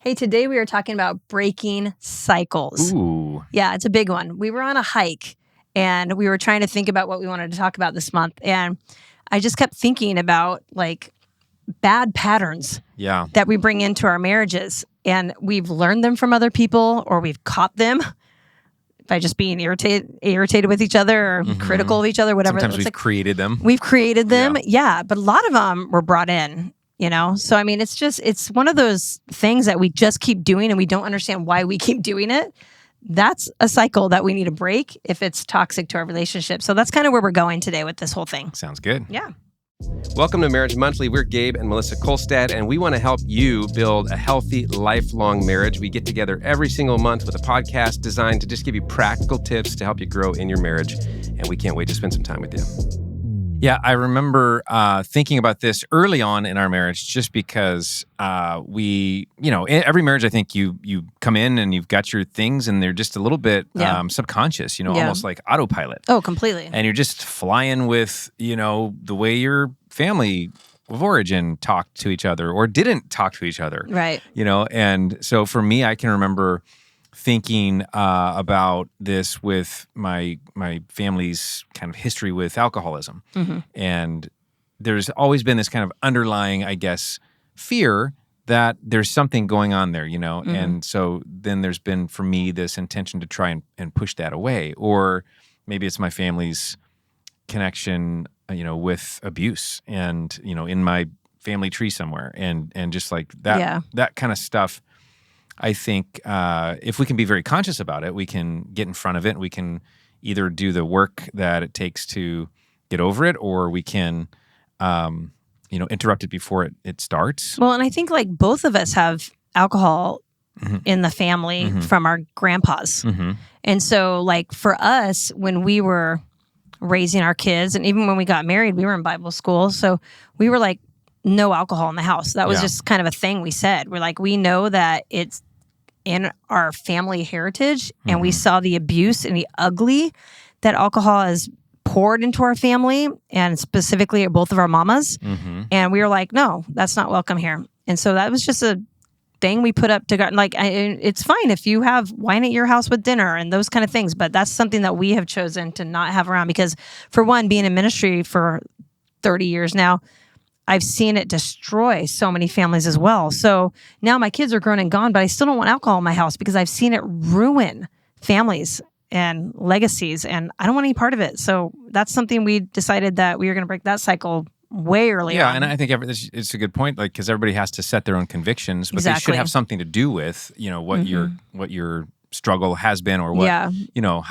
Hey, today we are talking about breaking cycles. Ooh. Yeah, it's a big one. We were on a hike and we were trying to think about what we wanted to talk about this month. And I just kept thinking about like bad patterns that we bring into our marriages. And we've learned them from other people or we've caught them by just being irritated with each other or critical of each other, whatever. Sometimes we've created them. We've created them, yeah. But a lot of them were brought in, you know? So, I mean, it's one of those things that we just keep doing and we don't understand why we keep doing it. That's a cycle that we need to break if it's toxic to our relationship. So that's kind of where we're going today with this whole thing. Sounds good. Yeah. Welcome to Marriage Monthly. We're Gabe and Melissa Kolstad, and we want to help you build a healthy, lifelong marriage. We get together every single month with a podcast designed to just give you practical tips to help you grow in your marriage, and we can't wait to spend some time with you. Yeah, I remember thinking about this early on in our marriage just because every marriage, I think you come in and you've got your things and they're just a little bit subconscious, almost like autopilot. Oh, completely. And you're just flying with, the way your family of origin talked to each other or didn't talk to each other. Right. And so for me, I can remember thinking about this with my family's kind of history with alcoholism. Mm-hmm. And there's always been this kind of underlying, I guess, fear that there's something going on there, Mm-hmm. And so then there's been, for me, this intention to try and push that away. Or maybe it's my family's connection, with abuse and, in my family tree somewhere. And just like that, that kind of stuff. I think if we can be very conscious about it, we can get in front of it. We can either do the work that it takes to get over it, or we can, interrupt it before it starts. Well, and I think like both of us have alcohol in the family from our grandpas. Mm-hmm. And so like for us, when we were raising our kids, and even when we got married, we were in Bible school. So we were like, no alcohol in the house. That was just kind of a thing we said. We're like, we know that it's in our family heritage, and we saw the abuse and the ugly that alcohol has poured into our family, and specifically at both of our mamas. Mm-hmm. And we were like, no, that's not welcome here. And so that was just a thing we put up to God. Like, it's fine if you have wine at your house with dinner and those kind of things, but that's something that we have chosen to not have around because, for one, being in ministry for 30 years now, I've seen it destroy so many families as well. So now my kids are grown and gone, but I still don't want alcohol in my house because I've seen it ruin families and legacies, and I don't want any part of it. So that's something we decided that we were going to break that cycle way early on. Yeah, and I think it's a good point, like, because everybody has to set their own convictions, but they should have something to do with, what your struggle has been, or what, how,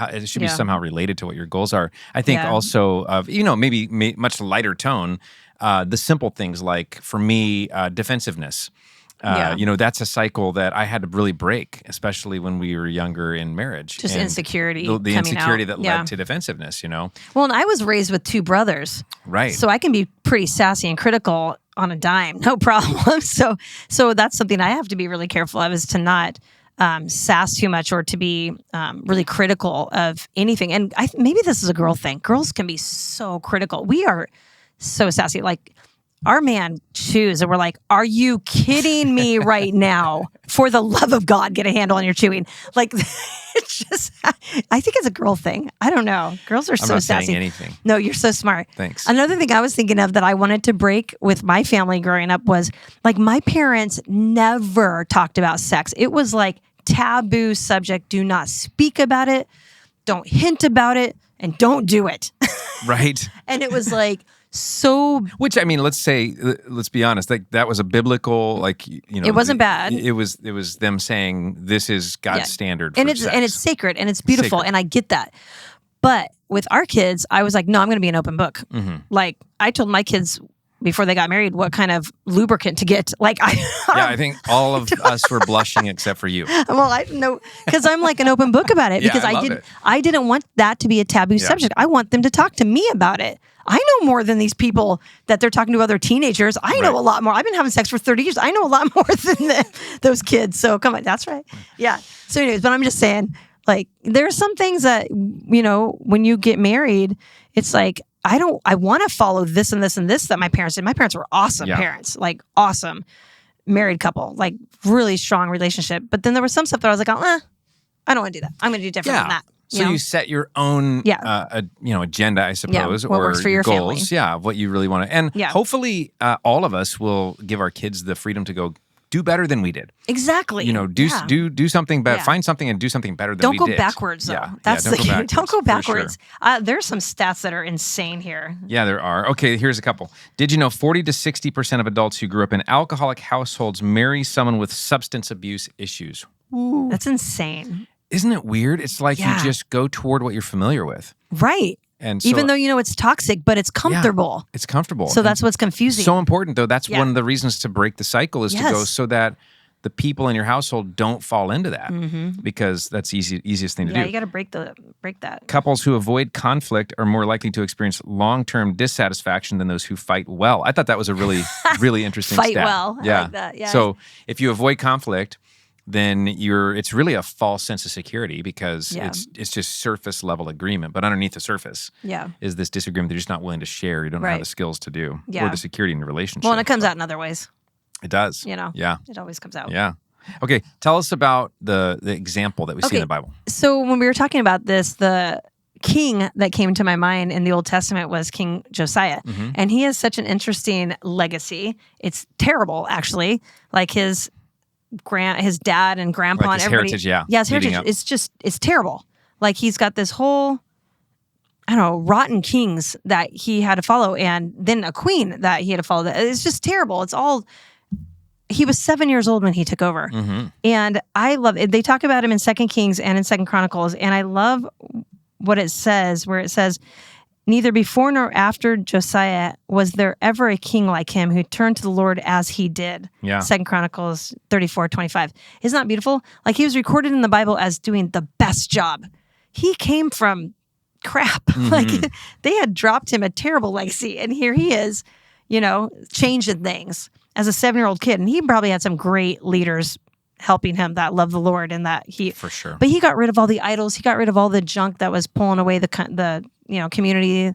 it should be somehow related to what your goals are. I think also of, maybe much lighter tone, the simple things like, for me, defensiveness. That's a cycle that I had to really break, especially when we were younger in marriage. Just and insecurity. The insecurity that led to defensiveness, Well, and I was raised with two brothers. Right. So I can be pretty sassy and critical on a dime, no problem. So that's something I have to be really careful of, is to not sass too much or to be really critical of anything. And maybe this is a girl thing. Girls can be so critical. We are so sassy. Like, our man chews and we're like, are you kidding me right now? For the love of God, get a handle on your chewing. Like, it's just, I think it's a girl thing. I don't know. Girls are so sassy. I'm not saying anything. No, you're so smart. Thanks. Another thing I was thinking of that I wanted to break with my family growing up was, like, my parents never talked about sex. It was like taboo subject. Do not speak about it. Don't hint about it. And don't do it. Right. And it was like, so, which, I mean, let's be honest, like, that was a biblical, like, it wasn't bad. It was them saying this is God's standard, and it's sacred and it's beautiful, and I get that. But with our kids, I was like, no, I'm going to be an open book. Mm-hmm. Like, I told my kids before they got married what kind of lubricant to get. Like, I think all of us were blushing except for you. Well, I know, because I'm like an open book about it, because I didn't want that to be a taboo subject. I want them to talk to me about it. I know more than these people that they're talking to other teenagers. I know a lot more. I've been having sex for 30 years. I know a lot more than those kids. So come on, that's right. Yeah. So anyways, but I'm just saying, like, there are some things that, when you get married, it's like, I want to follow this and this and this that my parents did. My parents were awesome parents, like awesome. married couple, like really strong relationship. But then there was some stuff that I was like, I don't want to do that. I'm going to do different than that. So you set your own, agenda, I suppose, what or works for your goals. family. Yeah, of what you really want to. And hopefully all of us will give our kids the freedom to go do better than we did. Exactly. Do something better. Find something and do something better than we did. Don't go backwards, though. That's the key. Don't go backwards. Sure. There's some stats that are insane here. Yeah, there are. Okay, here's a couple. Did you know 40 to 60% of adults who grew up in alcoholic households marry someone with substance abuse issues? Ooh. That's insane. Isn't it weird? It's like you just go toward what you're familiar with. Right. And so, even though you know it's toxic, but it's comfortable. It's comfortable. So that's what's confusing. So important, though. That's one of the reasons to break the cycle is to go so that the people in your household don't fall into that because that's easiest thing to do. Yeah, you got to break that. Couples who avoid conflict are more likely to experience long-term dissatisfaction than those who fight well. I thought that was a really, really interesting fight stat. well. Yeah. I like that. Yeah. So if you avoid conflict, then it's really a false sense of security because it's just surface level agreement. But underneath the surface is this disagreement that you're just not willing to share. You don't have the skills to do or the security in your relationship. Well, and it comes out in other ways. It does. Yeah. It always comes out. Yeah. Okay. Tell us about the example that we see in the Bible. So when we were talking about this, the king that came to my mind in the Old Testament was King Josiah. And he has such an interesting legacy. It's terrible, actually. Like his dad and grandpa like and his everybody. Heritage, yeah. Yeah, his heritage. It's terrible. Like he's got this whole, rotten kings that he had to follow, and then a queen that he had to follow. It's just terrible. It's all. He was 7 years old when he took over, and I love it. They talk about him in 2 Kings and in 2 Chronicles, and I love what it says, where it says, "Neither before nor after Josiah was there ever a king like him who turned to the Lord as he did." Yeah. 2 Chronicles 34:25. Isn't that beautiful? Like he was recorded in the Bible as doing the best job. He came from crap. Like they had dropped him a terrible legacy, and here he is, changing things as a 7-year-old kid. And he probably had some great leaders helping him that love the Lord and that he for sure. But he got rid of all the idols. He got rid of all the junk that was pulling away the community.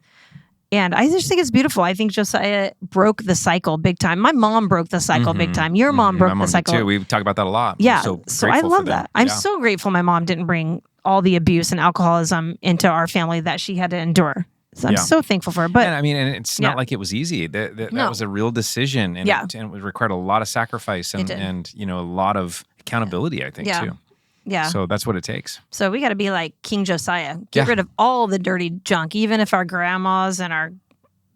And I just think it's beautiful. I think Josiah broke the cycle big time. My mom broke the cycle big time. Your mom broke the cycle too. We talk about that a lot. Yeah. So I love that. I'm so grateful my mom didn't bring all the abuse and alcoholism into our family that she had to endure. So I'm so thankful for her. But and it's not like it was easy. That was a real decision, and it required a lot of sacrifice and a lot of accountability, I think, too. Yeah. So that's what it takes. So we got to be like King Josiah. Get rid of all the dirty junk, even if our grandmas and our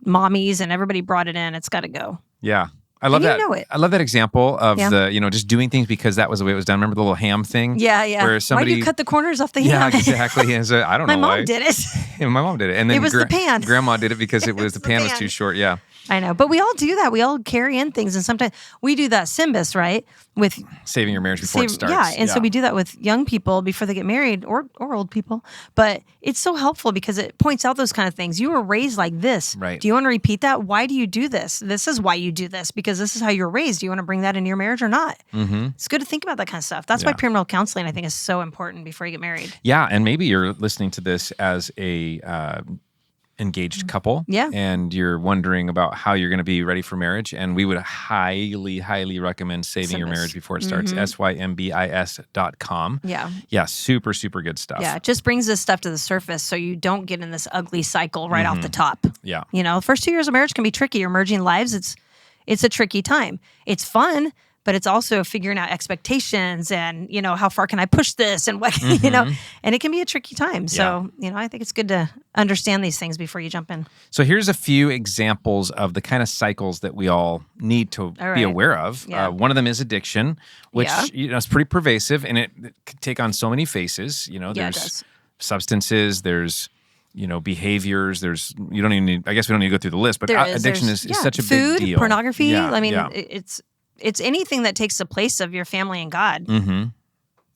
mommies and everybody brought it in. It's got to go. Yeah. I love that. I love that example of just doing things because that was the way it was done. Remember the little ham thing? Yeah, yeah. Where somebody, why do you cut the corners off the ham? Yeah, exactly. I don't know why. My mom did it. Yeah, my mom did it. And then it was the pan. Grandma did it because the pan was too short. Yeah. I know. But we all do that. We all carry in things. And sometimes we do that Symbis, right? With saving your marriage before it starts. Yeah. And so we do that with young people before they get married or old people. But it's so helpful because it points out those kind of things. You were raised like this. Right. Do you want to repeat that? Why do you do this? This is why you do this because this is how you were raised. Do you want to bring that into your marriage or not? Mm-hmm. It's good to think about that kind of stuff. That's why premarital counseling, I think, is so important before you get married. Yeah. And maybe you're listening to this as a engaged couple, and you're wondering about how you're going to be ready for marriage, and we would highly, highly recommend saving your marriage before it starts. symbis.com. Yeah, super, super good stuff. Yeah, it just brings this stuff to the surface so you don't get in this ugly cycle right off the top. Yeah, the first 2 years of marriage can be tricky. You're merging lives. It's a tricky time. It's fun, but it's also figuring out expectations and, how far can I push this and what, and it can be a tricky time. So, I think it's good to understand these things before you jump in. So here's a few examples of the kind of cycles that we all need to be aware of. Yeah. One of them is addiction, which, is pretty pervasive and it can take on so many faces. There's substances, there's behaviors. There's we don't need to go through the list, but addiction is such a big deal. Food, pornography. Yeah, I mean, it's anything that takes the place of your family and God.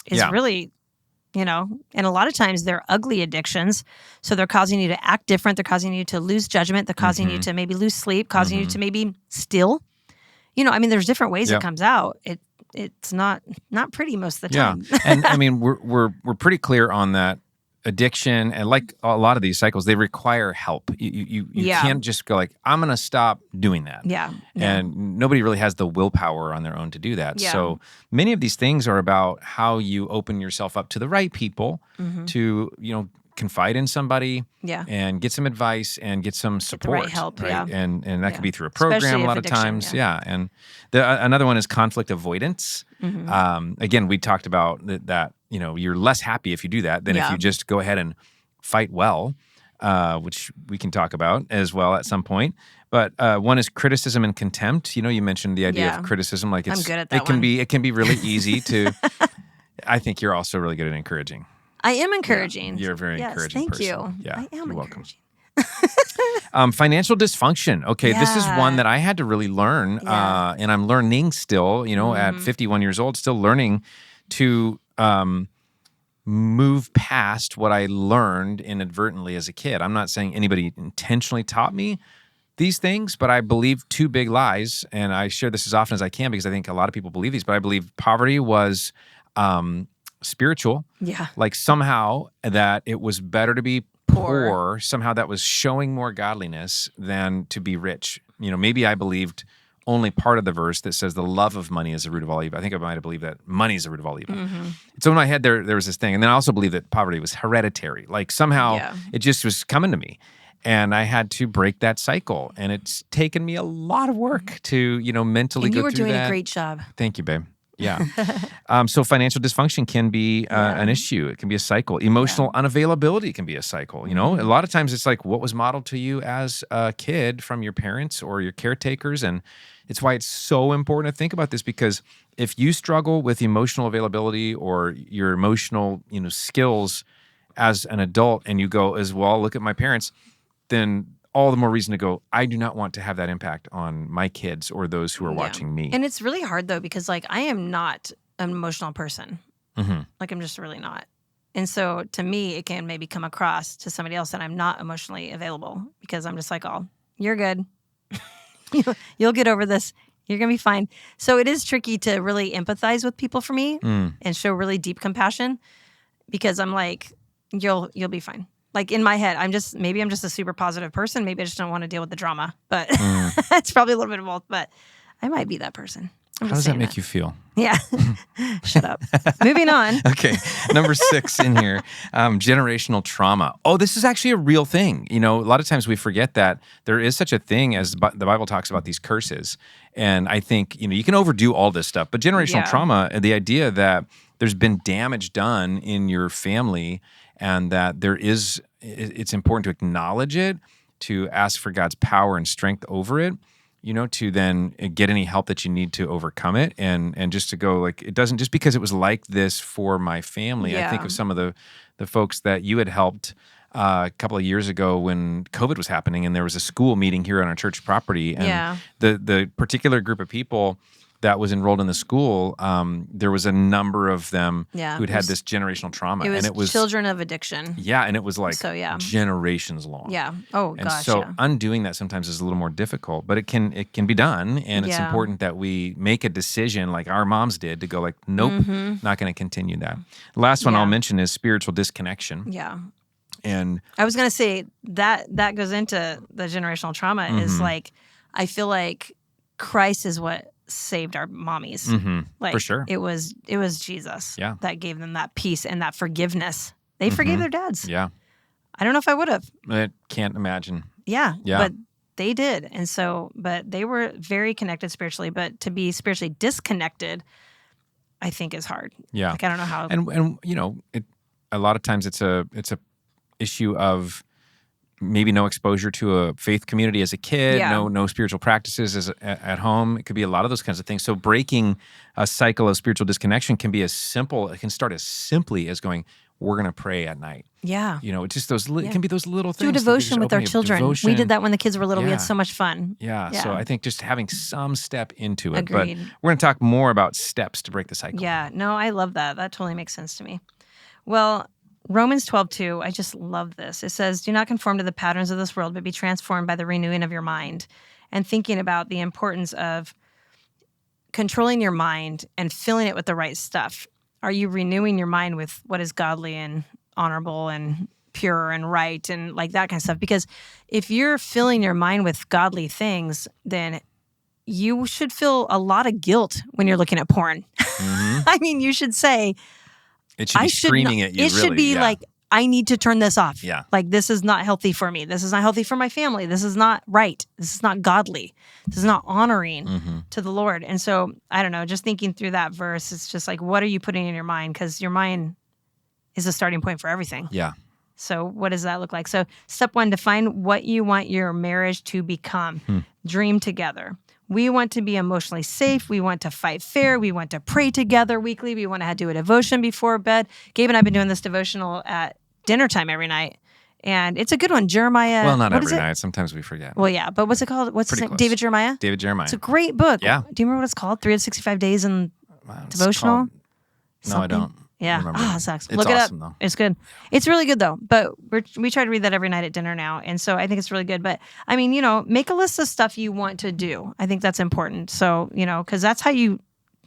Is really, and a lot of times they're ugly addictions. So they're causing you to act different. They're causing you to lose judgment. They're causing you to maybe lose sleep, causing you to maybe steal. There's different ways it comes out. It's not pretty most of the time. Yeah. And I mean, we're pretty clear on that. addiction, and like a lot of these cycles, they require help. You can't just go like, I'm going to stop doing that. Yeah. And nobody really has the willpower on their own to do that. Yeah. So many of these things are about how you open yourself up to the right people to, confide in somebody and get some advice and get some support. Get the right help, right? And that could be through a program especially a lot of addiction, times. Yeah. And another one is conflict avoidance. Again, we talked about that, you're less happy if you do that than if you just go ahead and fight well, which we can talk about as well at some point. But one is criticism and contempt. You mentioned the idea of criticism. Like I'm good at that it can be really easy to. I think you're also really good at encouraging. I am encouraging. You're a very encouraging person. Thank you. Yeah, I am you're encouraging. welcome. Financial dysfunction. Okay, this is one that I had to really learn, and I'm learning still. At 51 years old, still learning to move past what I learned inadvertently as a kid. I'm not saying anybody intentionally taught me these things, but I believe two big lies, and I share this as often as I can because I think a lot of people believe these, but I believe poverty was spiritual. Yeah. Like somehow that it was better to be poor. Somehow that was showing more godliness than to be rich. Maybe I believed only part of the verse that says the love of money is the root of all evil. I think I might have believed that money is the root of all evil. So in my head, there was this thing. And then I also believed that poverty was hereditary. Like somehow it just was coming to me. And I had to break that cycle. And it's taken me a lot of work to, mentally go through that. You were doing a great job. Thank you, babe. Yeah. So financial dysfunction can be an issue. It can be a cycle. Emotional unavailability can be a cycle. A lot of times it's like what was modeled to you as a kid from your parents or your caretakers. And it's why it's so important to think about this, because if you struggle with emotional availability or your emotional, skills as an adult and you go as well, look at my parents, then all the more reason to go, I do not want to have that impact on my kids or those who are watching me. And it's really hard though, because I am not an emotional person. Like I'm just really not. And so to me, it can maybe come across to somebody else that I'm not emotionally available because I'm just like, oh, you're good. You'll get over this. You're going to be fine. So it is tricky to really empathize with people for me and show really deep compassion because I'm like, you'll be fine. Like in my head, maybe I'm just a super positive person. Maybe I just don't want to deal with the drama, but it's probably a little bit of both, but I might be that person. How does that make you feel? Yeah. Shut up. Moving on. Okay. Number 6 in here, generational trauma. Oh, this is actually a real thing. A lot of times we forget that there is such a thing as the Bible talks about these curses. And I think, you can overdo all this stuff, but generational trauma, the idea that there's been damage done in your family and that it's important to acknowledge it, to ask for God's power and strength over it, to then get any help that you need to overcome it, and just to go like, it doesn't, just because it was like this for my family. I think of some of the folks that you had helped a couple of years ago when COVID was happening, and there was a school meeting here on our church property, and the particular group of people that was enrolled in the school, there was a number of them who'd had this generational trauma. And it was children of addiction. Yeah, and it was like generations long. Yeah. Oh, and so undoing that sometimes is a little more difficult, but it can be done, and it's important that we make a decision like our moms did to go like, nope, not going to continue that. The last one I'll mention is spiritual disconnection. Yeah. And I was going to say that goes into the generational trauma is like, I feel like Christ is what saved our mommies. Like, for sure. It was Jesus that gave them that peace and that forgiveness. They forgave their dads. Yeah. I don't know if I would have. I can't imagine. Yeah. But they did. And so, but they were very connected spiritually, but to be spiritually disconnected, I think is hard. Yeah. Like, I don't know how. And a lot of times it's a issue of maybe no exposure to a faith community as a kid, no spiritual practices at home. It could be a lot of those kinds of things. So breaking a cycle of spiritual disconnection can start as simply as going, we're going to pray at night. Yeah. It's just it can be those little things. Do devotion with our children. We did that when the kids were little. We had so much fun. Yeah. So I think just having some step into it. Agreed. But we're going to talk more about steps to break the cycle. Yeah. No, I love that. That totally makes sense to me. Well, Romans 12:2, I just love this. It says, do not conform to the patterns of this world, but be transformed by the renewing of your mind. And thinking about the importance of controlling your mind and filling it with the right stuff. Are you renewing your mind with what is godly and honorable and pure and right and like that kind of stuff. Because if you're filling your mind with godly things, then you should feel a lot of guilt when you're looking at porn. I mean, you should say, it should be screaming at you. It should be like, I need to turn this off. Yeah. Like, this is not healthy for me. This is not healthy for my family. This is not right. This is not godly. This is not honoring to the Lord. And so, I don't know, just thinking through that verse, it's just like, what are you putting in your mind? Because your mind is the starting point for everything. Yeah. So what does that look like? So step 1, define what you want your marriage to become. Dream together. We want to be emotionally safe. We want to fight fair. We want to pray together weekly. We want to do a devotion before bed. Gabe and I have been doing this devotional at dinner time every night. And it's a good one. Jeremiah. Well, not every night. Sometimes we forget. Well, yeah. But what's it called? What's his name? David Jeremiah? David Jeremiah. It's a great book. Yeah. Do you remember what it's called? 365 Days in Devotional? No, I don't. Yeah. It sucks. It's Look it awesome, up. though. It's good. It's really good, though. But we try to read that every night at dinner now. And so I think it's really good. But I mean, make a list of stuff you want to do. I think that's important. So, because that's how you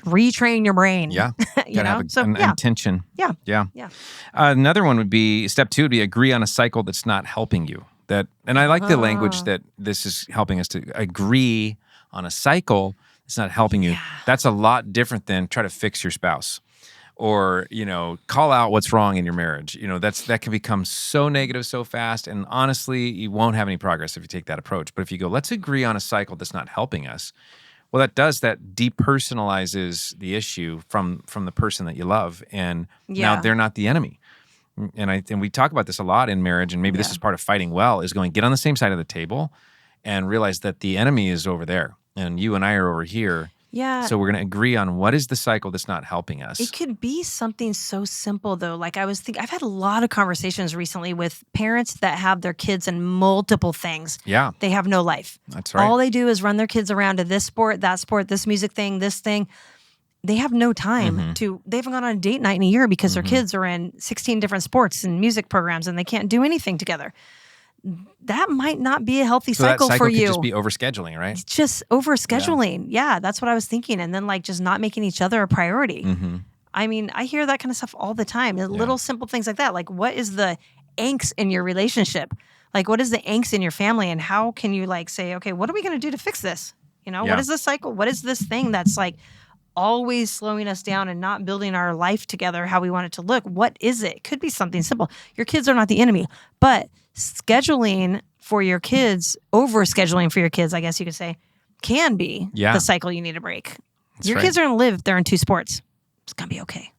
retrain your brain. Yeah. Gotta have an intention. Yeah. Yeah. Another one would be, step 2 would be agree on a cycle that's not helping you. And I like the language that this is helping us to agree on a cycle that's not helping you. That's a lot different than try to fix your spouse. Or, call out what's wrong in your marriage. That can become so negative so fast. And honestly, you won't have any progress if you take that approach. But if you go, let's agree on a cycle that's not helping us, well, that depersonalizes the issue from the person that you love. And now they're not the enemy. And we talk about this a lot in marriage, and maybe this is part of fighting well, is going, get on the same side of the table and realize that the enemy is over there and you and I are over here. Yeah. So we're going to agree on what is the cycle that's not helping us. It could be something so simple, though. Like I've had a lot of conversations recently with parents that have their kids in multiple things. Yeah. They have no life. That's right. All they do is run their kids around to this sport, this music thing, this thing. They have no time they haven't gone on a date night in a year because their kids are in 16 different sports and music programs and they can't do anything together. That might not be a healthy cycle for you. Could just be overscheduling, right? It's just overscheduling. Yeah, that's what I was thinking. And then just not making each other a priority. I mean, I hear that kind of stuff all the time. Little simple things like that. Like, what is the angst in your relationship? Like, what is the angst in your family? And how can you say, okay, what are we going to do to fix this? What is the cycle? What is this thing that's always slowing us down and not building our life together how we want it to look? What is it? It could be something simple. Your kids are not the enemy, but scheduling for your kids, over-scheduling for your kids, I guess you could say, can be the cycle you need to break. Your kids are going to live if they're in 2 sports. It's going to be okay.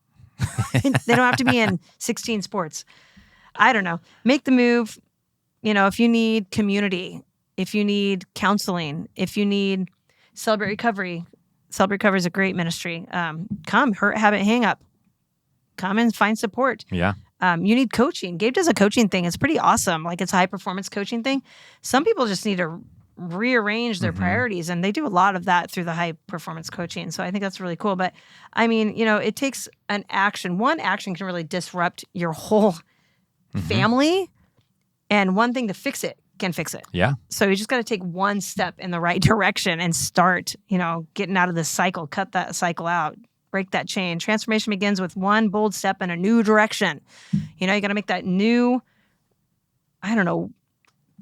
They don't have to be in 16 sports. I don't know. Make the move. If you need community, if you need counseling, if you need Celebrate Recovery is a great ministry. Come, Hurt, Habit, Hang Up. Come and find support. Yeah. You need coaching. Gabe does a coaching thing. It's pretty awesome. It's a high-performance coaching thing. Some people just need to rearrange their priorities, and they do a lot of that through the high-performance coaching. So I think that's really cool. But, I mean, it takes an action. One action can really disrupt your whole family, and one thing to fix it can fix it. Yeah. So you just got to take one step in the right direction and start, getting out of this cycle, cut that cycle out. Break that chain. Transformation begins with one bold step in a new direction. You got to make that new,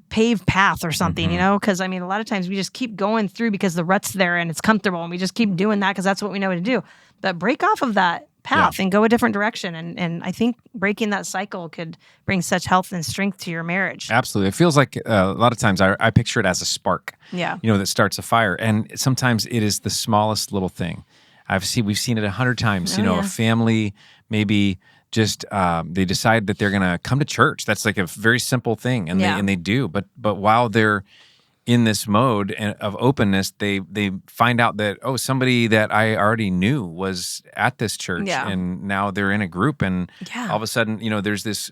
paved path or something, because a lot of times we just keep going through because the rut's there and it's comfortable and we just keep doing that because that's what we know to do. But break off of that path and go a different direction. And I think breaking that cycle could bring such health and strength to your marriage. Absolutely. It feels like a lot of times I picture it as a spark, that starts a fire. And sometimes it is the smallest little thing. We've seen it 100 times. A family maybe just they decide that they're going to come to church. That's a very simple thing, and they do. But while they're in this mode of openness, they find out that somebody that I already knew was at this church, and now they're in a group, and all of a sudden, there's this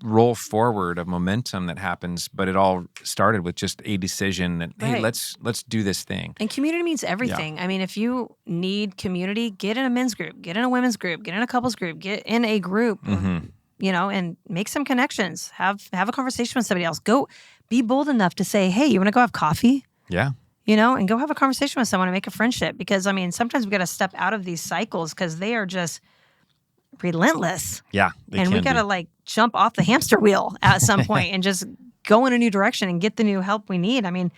roll forward of momentum that happens, but it all started with just a decision that, hey, let's do this thing. And community means everything. I mean, if you need community, get in a men's group, get in a women's group, get in a couples group, get in a group, and make some connections. Have a conversation with somebody else. Go be bold enough to say, hey, you want to go have coffee? Yeah. And go have a conversation with someone and make a friendship. Because, sometimes we got to step out of these cycles because they are just relentless. Yeah. And we got to like jump off the hamster wheel at some point and just go in a new direction and get the new help we need. I mean,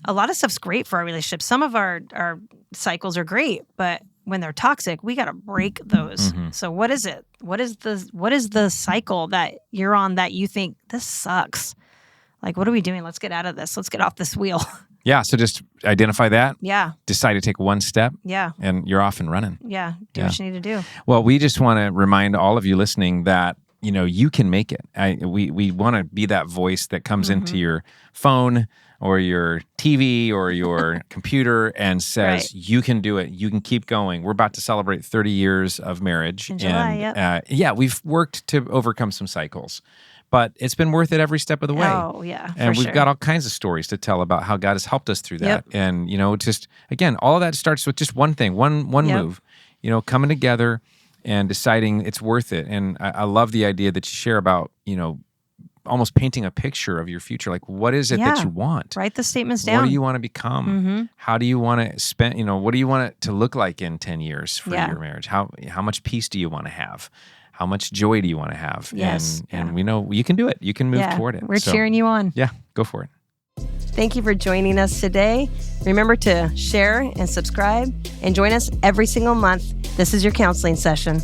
a lot of stuff's great for our relationship. Some of our cycles are great, but when they're toxic, we got to break those. So what is it? What is the cycle that you're on that you think this sucks? Like, what are we doing? Let's get out of this. Let's get off this wheel. Yeah. So just identify that. Yeah. Decide to take one step. Yeah. And you're off and running. Yeah. Do what you need to do. Well, we just want to remind all of you listening that, you know, you can make it. We want to be that voice that comes into your phone or your TV or your computer and says, you can do it. You can keep going. We're about to celebrate 30 years of marriage. In July, and we've worked to overcome some cycles, but it's been worth it every step of the way. Oh, yeah. And we've got all kinds of stories to tell about how God has helped us through that. And, you know, just, again, all of that starts with just one thing, one move, you know, coming together and deciding it's worth it. And I love the idea that you share about, you know, almost painting a picture of your future. Like, what is it that you want? Write the statements down. What do you want to become? How do you want to spend, you know, what do you want it to look like in 10 years for your marriage? How much peace do you want to have? How much joy do you want to have? Yes. And we know you can do it. You can move toward it. We're cheering you on. Yeah, go for it. Thank you for joining us today. Remember to share and subscribe and join us every single month. This is your counseling session.